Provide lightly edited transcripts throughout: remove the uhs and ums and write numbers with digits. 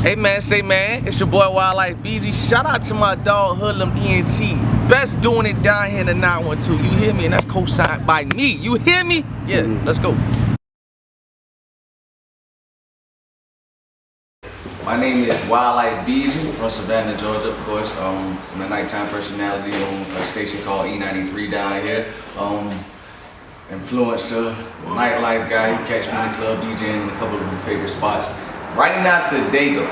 Hey man, say man, it's your boy Wildlyfe Beezy. Shout out to my dog Hoodlum ENT. Best doing it down here in the 912. You hear me? And that's co-signed by me. You hear me? Yeah, let's go. My name is Wildlyfe Beezy from Savannah, Georgia, of course. I'm a nighttime personality on a station called E93 down here. Influencer, nightlife guy. You catch me in the club DJing in a couple of my favorite spots. Right now, today though,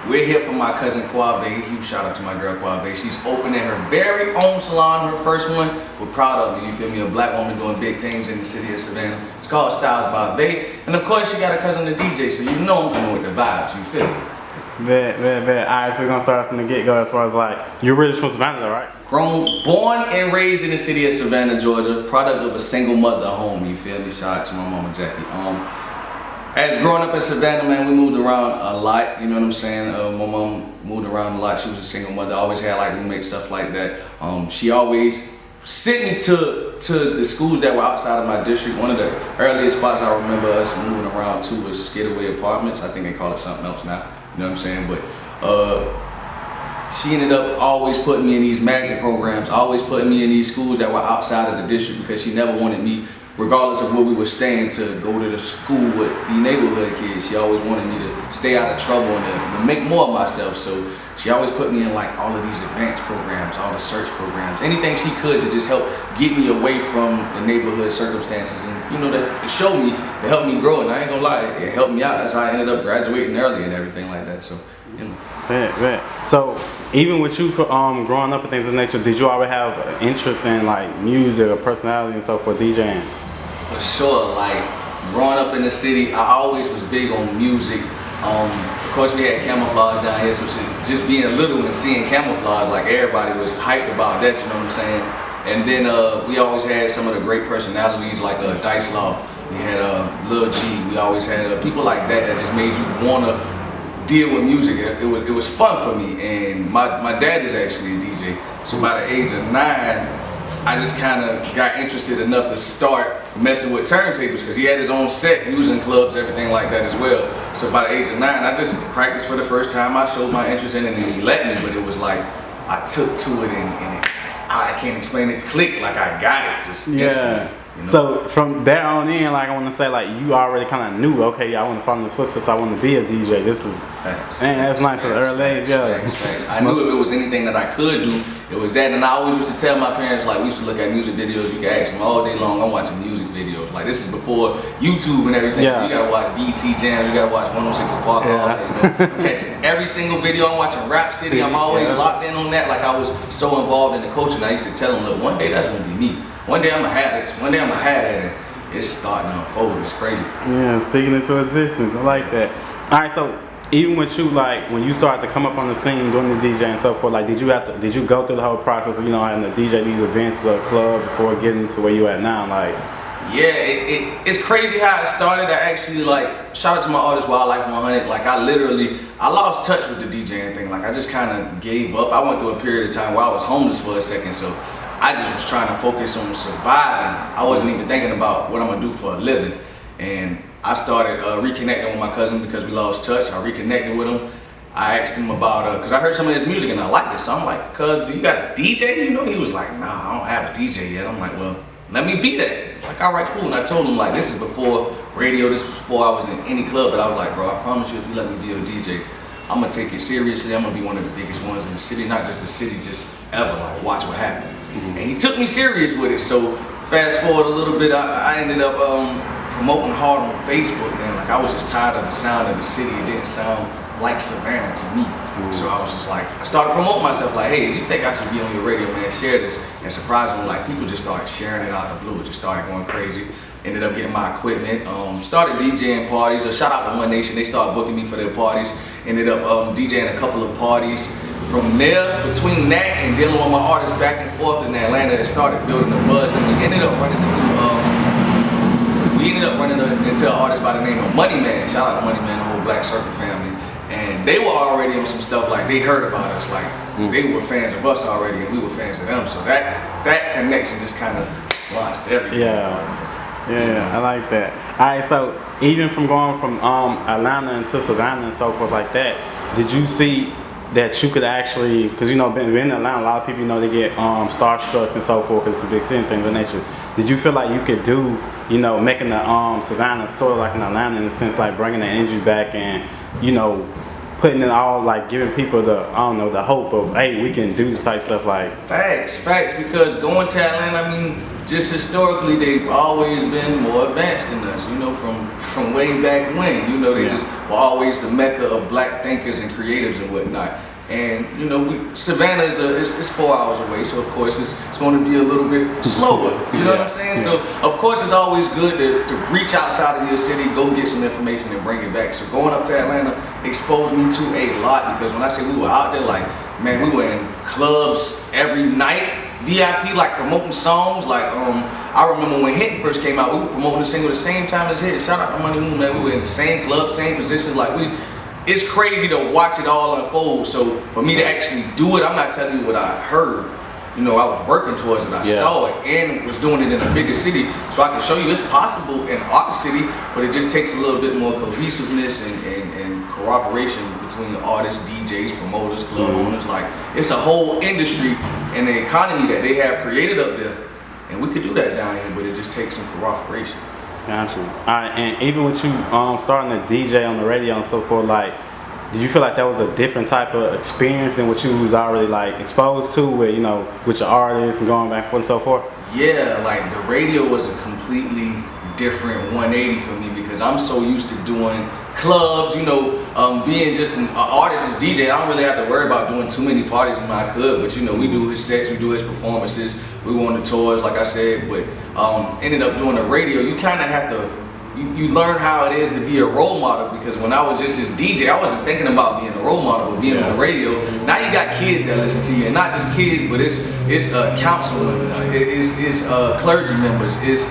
we're here for my cousin Quave. Huge shout out to my girl Quave. She's opening her very own salon, her first one. We're proud of her, you feel me? A black woman doing big things in the city of Savannah. It's called Styles by Vay. And of course, she got a cousin the DJ, so you know I'm coming with the vibes, you feel me? Bet. Alright, so we're gonna start from the get-go as far as like, you're originally from Savannah though, right? Born and raised in the city of Savannah, Georgia. Product of a single mother home, you feel me? Shout out to my mama Jackie. As growing up in Savannah, man, we moved around a lot, you know what I'm saying? My mom moved around a lot. She was a single mother, always had like roommates, stuff like that. She always sent me to the schools that were outside of my district. One of the earliest spots I remember us moving around to was Skidaway Apartments. I think they call it something else now, you know what I'm saying? But she ended up always putting me in these magnet programs, always putting me in these schools that were outside of the district because she never wanted me, regardless of where we were staying, to go to the school with the neighborhood kids. She always wanted me to stay out of trouble and to make more of myself. So she always put me in like all of these advanced programs, all the search programs, anything she could to just help get me away from the neighborhood circumstances and, you know, to show me, to help me grow. And I ain't gonna lie, it helped me out. That's how I ended up graduating early and everything like that. So, you know. So even with you growing up and things of that nature, did you already have an interest in like music or personality and stuff for DJing? For sure, like growing up in the city, I always was big on music. Of course, we had camouflage down here, so just being little and seeing camouflage, like everybody was hyped about that, you know what I'm saying? And then we always had some of the great personalities like Dice Law. We had Lil G. We always had people like that that just made you wanna deal with music. It was fun for me, and my dad is actually a DJ. So by the age of 9, I just kind of got interested enough to start messing with turntables because he had his own set. He was in clubs, everything like that as well. So by the age of 9, I just practiced for the first time. I showed my interest in it and he let me, but it was like I took to it and I can't explain it. Clicked, like I got it just instantly. You know? So from there on in, like I want to say, like you already kind of knew, okay, I want to follow this footsteps. I want to be a DJ. This is, man, that's nice for the early age. Yeah. I knew if it was anything that I could do, it was that. And I always used to tell my parents, like we used to look at music videos. You can ask them all day long. I'm watching music videos. Like this is before YouTube and everything. Yeah. So you gotta watch BT Jams. You gotta watch 106 Park all day. You know? I'm catching every single video. I'm watching Rap City. I'm always locked in on that. Like I was so involved in the culture. And I used to tell them, look, one day that's gonna be me. One day I'm gonna have this. One day I'm gonna have that. And it's starting to unfold. It's crazy. Yeah, speaking into existence. I like that. All right, so even with you, like when you started to come up on the scene doing the DJ and so forth, like did you go through the whole process of, you know, having to DJ these events, the club, before getting to where you at now? Like, yeah, it's crazy how it started. I actually, like, shout out to my artist Wildlyfe 100. Like I lost touch with the DJing thing. Like I just kind of gave up. I went through a period of time where I was homeless for a second, so I just was trying to focus on surviving. I wasn't even thinking about what I'm gonna do for a living. And I started reconnecting with my cousin because we lost touch. I reconnected with him. I asked him about, because I heard some of his music and I liked it. So I'm like, cuz, do you got a DJ? You know, he was like, nah, I don't have a DJ yet. I'm like, well, let me be that. It's like, all right, cool. And I told him, like, this is before radio, this was before I was in any club. But I was like, bro, I promise you, if you let me be a DJ, I'm gonna take it seriously. I'm gonna be one of the biggest ones in the city, not just the city, just ever. Like, watch what happens. And he took me serious with it. So fast forward a little bit, I ended up promoting hard on Facebook, man. Like I was just tired of the sound of the city. It didn't sound like Savannah to me. So I was just like, I started promoting myself like, hey, if you think I should be on your radio, man, share this. And surprisingly, like people just started sharing it out of the blue. It just started going crazy. Ended up getting my equipment. Started DJing parties. Shout out to One Nation. They started booking me for their parties. Ended up DJing a couple of parties. From there, between that and dealing with my artists back and forth in Atlanta, it started building a buzz, and we ended up running into an artist by the name of Money Man. Shout out to Money Man, the whole Black Circle family. And they were already on some stuff, like they heard about us, like they were fans of us already, and we were fans of them. So that connection just kind of launched everything. Yeah, I like that. All right, so even from going from Atlanta into Savannah and so forth like that, did you see that you could actually, because you know, being in Atlanta, a lot of people, you know, they get starstruck and so forth, because it's a big city, things of that nature. Did you feel like you could do, you know, making the Savannah sort of like in Atlanta, in a sense, like bringing the energy back and, you know, putting it all, like giving people the, I don't know, the hope of, hey, we can do this type stuff, like. Facts, because going to Atlanta, I mean, just historically, they've always been more advanced than us, you know, from way back when, you know, they just were always the mecca of black thinkers and creatives and whatnot. And, you know, Savannah is 4 hours away, so of course it's going to be a little bit slower, you know what I'm saying? So, of course, it's always good to reach outside of your city, go get some information and bring it back. So going up to Atlanta exposed me to a lot, because when I say we were out there, like, man, we were in clubs every night, VIP, like promoting songs. Like, I remember when Hit first came out, we were promoting the single the same time as Hit. Shout out to Money Moon, man. We were in the same club, same positions. Like, it's crazy to watch it all unfold. So for me to actually do it, I'm not telling you what I heard. You know, I was working towards it. I saw it and was doing it in a bigger city. So I can show you it's possible in our city, but it just takes a little bit more cohesiveness and cooperation between artists, DJs, promoters, club owners. Like, it's a whole industry and the economy that they have created up there. And we could do that down here, but it just takes some cooperation. Gotcha. Alright, and even with you starting to DJ on the radio and so forth, like, did you feel like that was a different type of experience than what you was already like exposed to, where, you know, with your artists and going back and so forth? Yeah, like the radio was a completely different 180 for me, because I'm so used to doing clubs, you know, being just an artist as DJ. I don't really have to worry about doing too many parties when I could, but you know, we do his sets, we do his performances, we go on the tours, like I said, but ended up doing the radio. You kind of have to, you learn how it is to be a role model, because when I was just this DJ, I wasn't thinking about being a role model, but being on the radio. Now you got kids that listen to you, and not just kids, but it's councilmen, it's clergy members, it's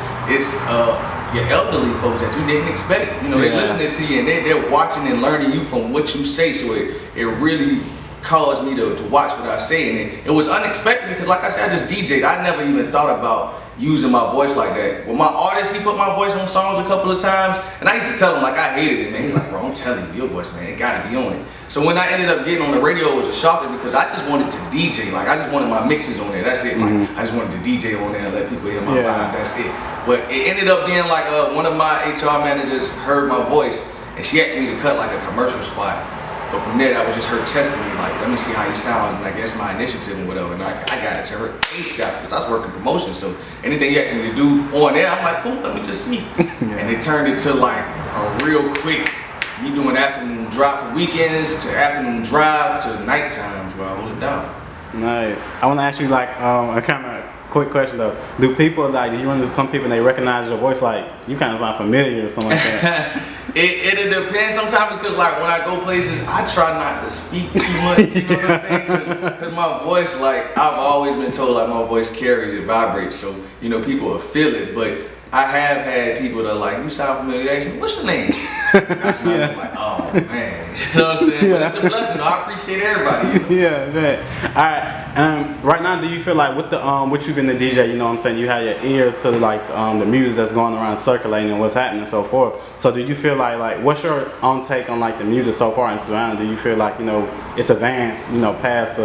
your elderly folks that you didn't expect. You know, they're listening to you and they're watching and learning you from what you say. So it really caused me to watch what I say, and it was unexpected, because like I said, I just DJ'd. I never even thought about using my voice like that. With my artist, he put my voice on songs a couple of times, and I used to tell him like I hated it, man. He's like, bro, I'm telling you, your voice, man, it gotta be on it. So when I ended up getting on the radio, it was a shocker, because I just wanted to DJ. Like, I just wanted my mixes on there, that's it. Like, I just wanted to DJ on there and let people hear my vibe, that's it. But it ended up being like one of my HR managers heard my voice, and she asked me to cut like a commercial spot. But from there, that was just her testing me, like, let me see how you sound, and like, that's my initiative and whatever. And I got it to her ASAP, because I was working promotion. So anything you asked me to do on there, I'm like, cool, let me just see. And it turned into like a real quick, me doing afternoon drive for weekends to afternoon drive to night times where I hold it down. Nice. I want to ask you like a kind of quick question though. Do people, like, do you run into some people and they recognize your voice, like you kind of sound familiar or something like that? It depends sometimes, because like when I go places, I try not to speak too much, you know what I'm saying? Because my voice, like, I've always been told like my voice carries, it vibrates, so you know, people will feel it. But I have had people that are like, you sound familiar, they ask me, what's your name? That's when I'm like, oh man, you know what I'm saying? But it's a blessing, I appreciate everybody, you know? Yeah, man. Alright, right now, do you feel like with the what you've been the DJ, you know what I'm saying, you have your ears to like the music that's going around circulating and what's happening and so forth. So do you feel like what's your own take on like the music so far in Savannah? Do you feel like, you know, it's advanced, you know, past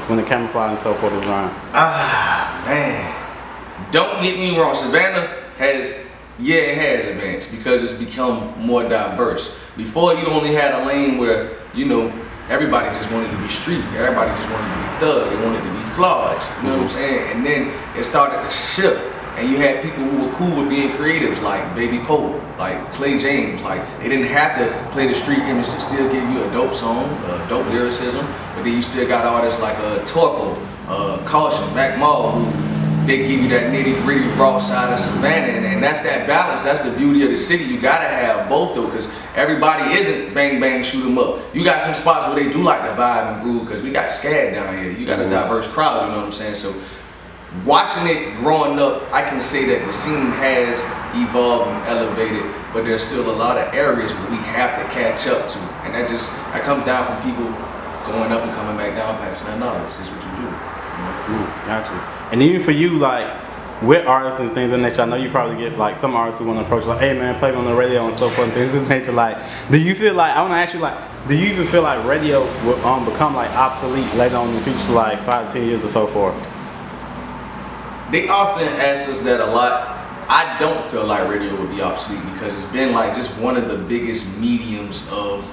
when the camouflage and so forth is around? Man, don't get me wrong, Savannah has advanced, because it's become more diverse. Before, you only had a lane where, you know, everybody just wanted to be street, everybody just wanted to be thug, they wanted to be flawed, you know what I'm saying? And then it started to shift, and you had people who were cool with being creatives, like Baby Poe, like Clay James. Like, they didn't have to play the street image to still give you a dope song, dope lyricism, but then you still got artists like Torpo, Caution, Mac Mall, who they give you that nitty-gritty raw side of Savannah, and that's that balance. That's the beauty of the city. You gotta have both though, because everybody isn't bang bang shoot 'em up. You got some spots where they do like the vibe and groove, because we got SCAD down here. You got a diverse crowd, you know what I'm saying? So watching it growing up, I can say that the scene has evolved and elevated, but there's still a lot of areas where we have to catch up to, and that comes down from people going up and coming back down, passing that knowledge. That's what you do. Gotcha. And even for you, like, with artists and things of that nature, I know you probably get like some artists who want to approach like, hey man, play me on the radio and so forth and things of that nature. Like, do you feel like, I want to ask you like, do you even feel like radio will become like obsolete later on in the future, like 5 to 10 years or so forth? They often ask us that a lot. I don't feel like radio will be obsolete because it's been like just one of the biggest mediums of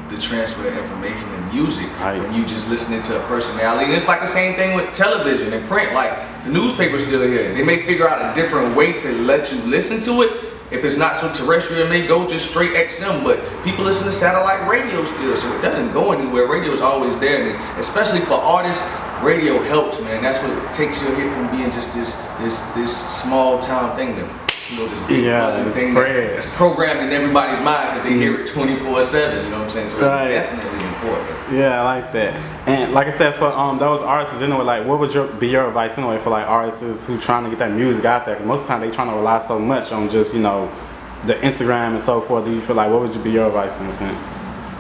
the transfer of information and music. Right. From you just listening to a personality. And it's like the same thing with television and print. Like the newspaper's still here. They may figure out a different way to let you listen to it. If it's not so terrestrial, it may go just straight XM, but people listen to satellite radio still, so it doesn't go anywhere. Radio is always there, and especially for artists, radio helps, man. That's what takes your hit from being just this small town thing that, you know, this big buzzing thing that's programmed in everybody's mind because they hear it 24/7. You know what I'm saying? So it's definitely important. Yeah, I like that. And like I said, for those artists anyway, like what would be your advice anyway for like artists who trying to get that music out there? Cause most of the time they trying to rely so much on just, you know, the Instagram and so forth. Do you feel like, what would be your advice in a sense?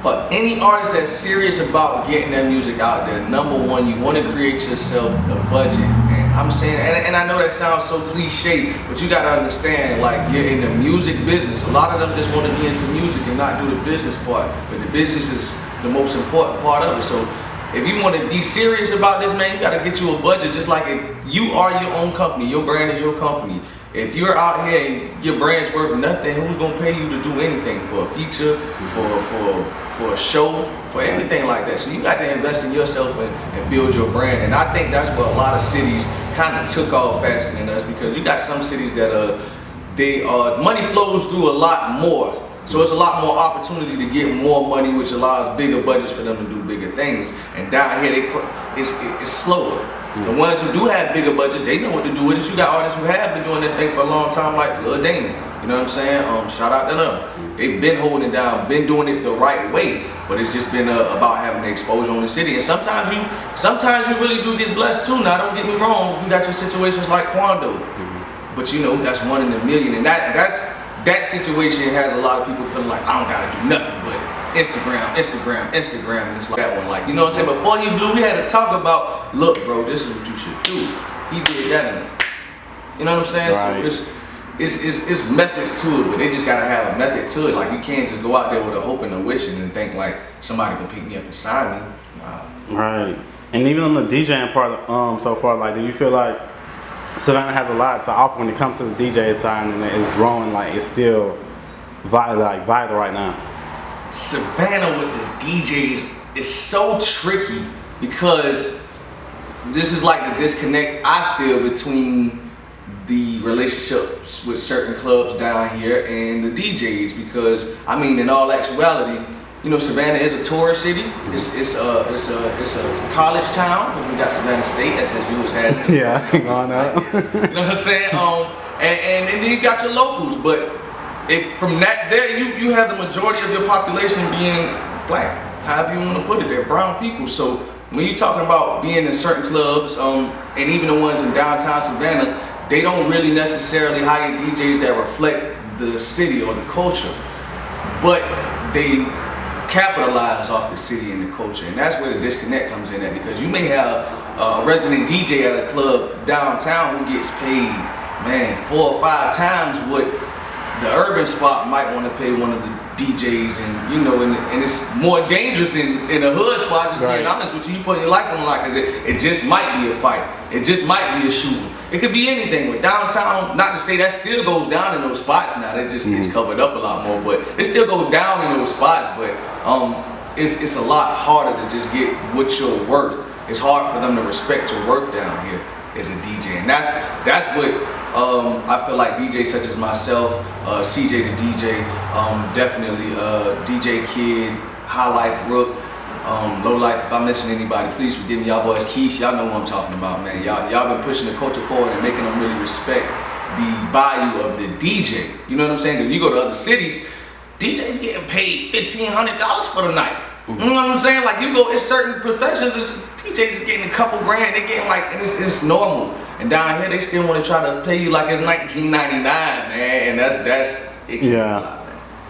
For any artist that's serious about getting that music out there, number one, you want to create yourself a budget. And I'm saying, and I know that sounds so cliche, but you gotta understand, like, you're in the music business. A lot of them just want to be into music and not do the business part. But the business is the most important part of it. So if you want to be serious about this, man, you gotta get you a budget. Just like if you are your own company, your brand is your company. If you're out here and your brand's worth nothing, who's gonna pay you to do anything for a feature, for a show, for anything like that? So you got to invest in yourself and build your brand. And I think that's what a lot of cities kind of took off faster than us, because you got some cities that money flows through a lot more. So it's a lot more opportunity to get more money, which allows bigger budgets for them to do bigger things. And down here, it's slower. The ones who do have bigger budgets, they know what to do with it. You got artists who have been doing that thing for a long time, like Lil Damon. You know what I'm saying? Shout out to them. They've been holding it down, been doing it the right way. But it's just been about having the exposure on the city. And sometimes you really do get blessed too. Now, don't get me wrong. You got your situations like Quando, but you know that's 1 in a million. And that situation has a lot of people feeling like, I don't gotta do nothing but Instagram, and it's like that one. Like, you know what I'm saying? Before he blew, we had to talk about, look, bro, this is what you should do. He did that in it. You know what I'm saying? Right. So it's methods to it, but they just gotta have a method to it. Like, you can't just go out there with a hope and a wishing and think like somebody can pick me up and sign me. Nah. Right. And even on the DJing part, so far, like, do you feel like Savannah has a lot to offer when it comes to the DJ side, and it's growing, like it's still vital right now? Savannah with the DJs is so tricky because this is like the disconnect I feel between the relationships with certain clubs down here and the DJs, because I mean, in all actuality, you know, Savannah is a tourist city. It's a college town, because we got Savannah State, SSU has had. Yeah, going up. You know what I'm saying? And then you got your locals, but from that there, you have the majority of your population being black, however you want to put it, they're brown people. So when you're talking about being in certain clubs, and even the ones in downtown Savannah, they don't really necessarily hire DJs that reflect the city or the culture, but they capitalize off the city and the culture. And that's where the disconnect comes in at, because you may have a resident DJ at a club downtown who gets paid, man, 4 or 5 times what the urban spot might want to pay one of the DJs. And you know, and it's more dangerous in a hood spot, just being honest with you. You putting your life on the line, because it just might be a fight, it just might be a shooting, it could be anything. With downtown, not to say that still goes down in those spots now, that just gets covered up a lot more, but it still goes down in those spots. But it's a lot harder to just get what you're worth. It's hard for them to respect your worth down here as a DJ, and that's what I feel like DJs such as myself, CJ the DJ, definitely DJ Kid, Wildlyfe, Rook, Lowlife. If I'm missing anybody, please forgive me. Y'all boys, Keish, y'all know who I'm talking about, man. Y'all been pushing the culture forward and making them really respect the value of the DJ. You know what I'm saying? If you go to other cities, DJs getting paid $1,500 for the night. You know what I'm saying? Like, you go in certain professions, DJs is getting a couple grand. They getting like, and it's normal. And down here, they still want to try to pay you like it's $19.99, man. And that's it. Yeah.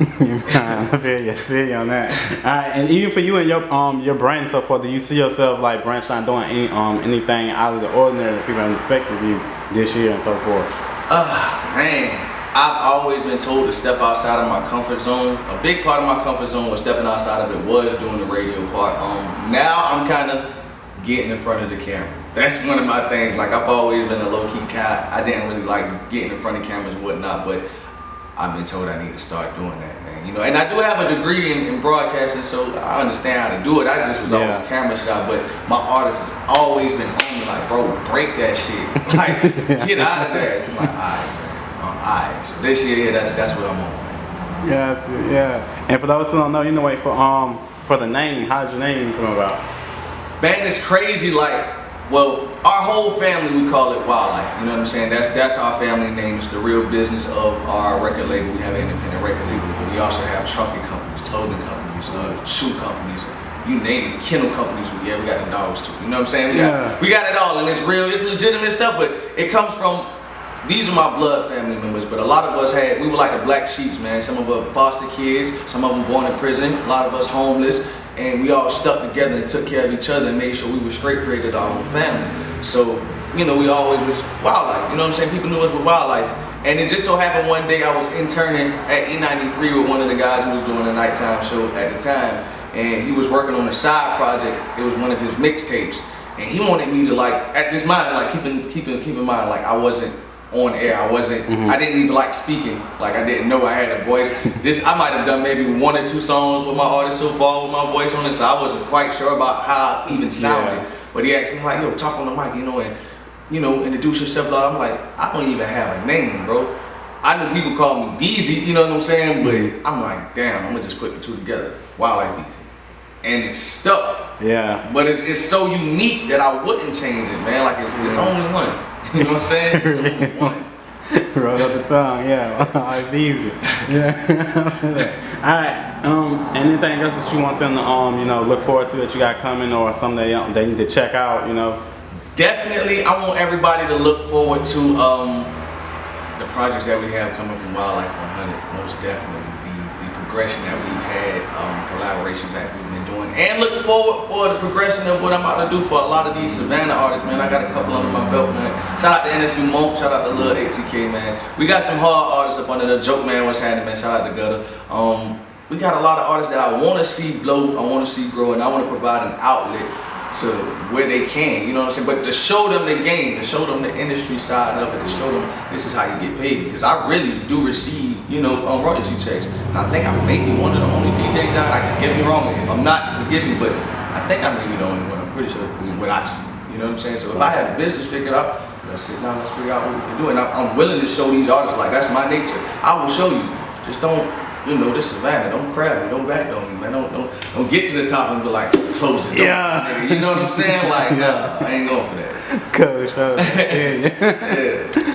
I feel you on that. Alright, and even for you and your brand and so forth, do you see yourself like branching out doing anything out of the ordinary that people haven't expected of you this year and so forth? Man, I've always been told to step outside of my comfort zone. A big part of my comfort zone was stepping outside of it was doing the radio part. Now I'm kind of getting in front of the camera. That's one of my things. Like, I've always been a low-key cat. I didn't really like getting in front of cameras and whatnot, but I've been told I need to start doing that, man. You know, and I do have a degree in broadcasting, so I understand how to do it. I just was always camera shy, but my artist has always been on me, like, bro, break that shit. Like, get out of there. I'm like, alright. So this year, that's what I'm on, man. Yeah. And for those who don't know, you know, wait, for the name, how did your name come about? Man, it's crazy. Like, well, our whole family, we call it Wildlyfe. You know what I'm saying? That's our family name. It's the real business of our record label. We have an independent record label, but we also have trucking companies, clothing companies, shoe companies, you name it, kennel companies. Yeah, we got the dogs too. You know what I'm saying? We got it all, and it's real, it's legitimate stuff. But it comes from, these are my blood family members, but a lot of us we were like the black sheeps, man. Some of us foster kids, some of them born in prison, a lot of us homeless, and we all stuck together and took care of each other and made sure we were straight, created our own family. So, you know, we always was Wildlyfe, you know what I'm saying? People knew us with Wildlyfe. And it just so happened one day I was interning at E93 with one of the guys who was doing a nighttime show at the time, and he was working on a side project. It was one of his mixtapes, and he wanted me to, like, at this mind, like, keep in mind, like, I wasn't on air. I didn't even like speaking. Like, I didn't know I had a voice. I might have done maybe 1 or 2 songs with my artist so far with my voice on it, so I wasn't quite sure about how I even sounded. Yeah. But he asked me, like, yo, talk on the mic, you know, and, you know, introduce yourself. Blah. I'm like, I don't even have a name, bro. I know people call me Beezy, you know what I'm saying? But I'm like, damn, I'm gonna just put the two together. Wildlyfe Beezy. And it stuck. Yeah. But it's so unique that I wouldn't change it, man. Like, it's only one. You know what I'm saying? It's only one. Roll up the tongue, yeah. Wildlyfe Beezy. Yeah. Alright. Anything else that you want them to you know, look forward to that you got coming, or something they need to check out, you know? Definitely, I want everybody to look forward to the projects that we have coming from Wildlyfe 100. Most definitely, the progression that we've had, collaborations that we've been doing, and look forward for the progression of what I'm about to do for a lot of these Savannah artists, man. I got a couple under my belt, man. Shout out to NSU Monk, shout out to Lil ATK, man. We got some hard artists up under the Joke Man was happening, man. Shout out to Gutter. We got a lot of artists that I want to see blow, I want to see grow, and I want to provide an outlet to where they can, you know what I'm saying? But to show them the game, to show them the industry side of it, to show them this is how you get paid, because I really do receive, you know, royalty checks. And I think I may be one of the only DJs now. I can get me wrong, if I'm not, forgive me, but I think I may be the only one. I'm pretty sure it's what I've seen, you know what I'm saying? So if I have a business figured out, let's sit down, let's figure out what we can do. And I'm willing to show these artists, like, that's my nature. I will show you. Just don't, you know, this Savannah, don't crab me, don't back on me, man. Don't get to the top and be like, close the door. Yeah. You know what I'm saying? Like, nah, I ain't going for that. Cool, sure. Yeah. Yeah.